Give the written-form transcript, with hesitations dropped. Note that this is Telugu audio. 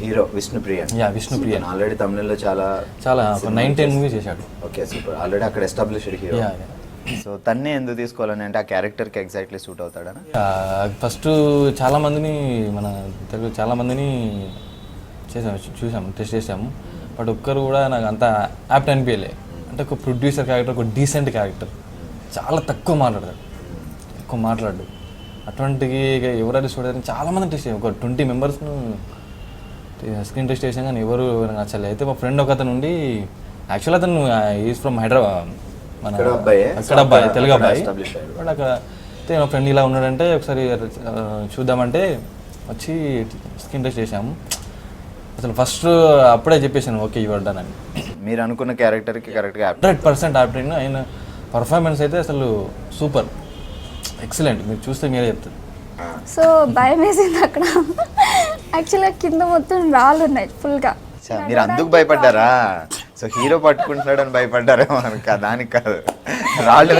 హీరో విష్ణుప్రియన్. విష్ణుప్రియన్ ఆల్రెడీ తమిళంలో చాలా 9-10 మూవీ చేశాడు. Okay super. ఆల్రెడీ అక్కడ ఎస్టాబ్లిష్డ్ హీరో. సో తన్నే ఎందుకు తీసుకోవాలని అంటే ఆ క్యారెక్టర్కి ఎగ్జాక్ట్లీ సూట్ అవుతాడనా? ఫస్ట్ చాలా మందిని మన తెలుగు చాలా మందిని చూసాము టెస్ట్ చేసాము, బట్ ఒక్కరు కూడా నాకు అంత యాప్ట్ అనిపించలే. అంటే ఒక ప్రొడ్యూసర్ క్యారెక్టర్, ఒక డీసెంట్ క్యారెక్టర్, చాలా తక్కువ మాట్లాడతాడు, ఎక్కువ మాట్లాడు. అటువంటి ఎవరైనా చూడాలని చాలామంది టెస్ట్ చేసాం, ఒక 20 మెంబర్స్ను స్క్రీన్ టెస్ట్ చేసాం, కానీ ఎవరు నచ్చలేదు. అయితే మా ఫ్రెండ్ ఒక అతను ఉండి, యాక్చువల్లీ అతను ఈజ్ ఫ్రమ్ హైదరాబాద్, మన అక్కడ అబ్బాయి, తెలుగు అబ్బాయి. బట్ అక్కడ అయితే మా ఫ్రెండ్ ఇలా ఉన్నాడంటే ఒకసారి చూద్దామంటే వచ్చి స్క్రీన్ టెస్ట్ చేసాము. అసలు ఫస్ట్ అప్పుడే చెప్పేసాను ఓకే ఇవ్వడ్డాను అని. మీరు అనుకున్న క్యారెక్టర్కి కరెక్ట్గా 100% యాప్ట్. ఆయన పర్ఫార్మెన్స్ అయితే అసలు సూపర్, ఎక్సలెంట్. మీరు చూస్తే మీరే చెప్తారు. సో భయం వేసింది అక్కడ. యాక్చువల్గా కింద మొత్తం రాళ్ళు ఉన్నాయి ఫుల్గా. మీరు అందుకు భయపడ్డారా? సో హీరో పట్టుకుంటున్నాడని భయపడ్డారేమో అనుక, దానికి కాదు, రాళ్ళు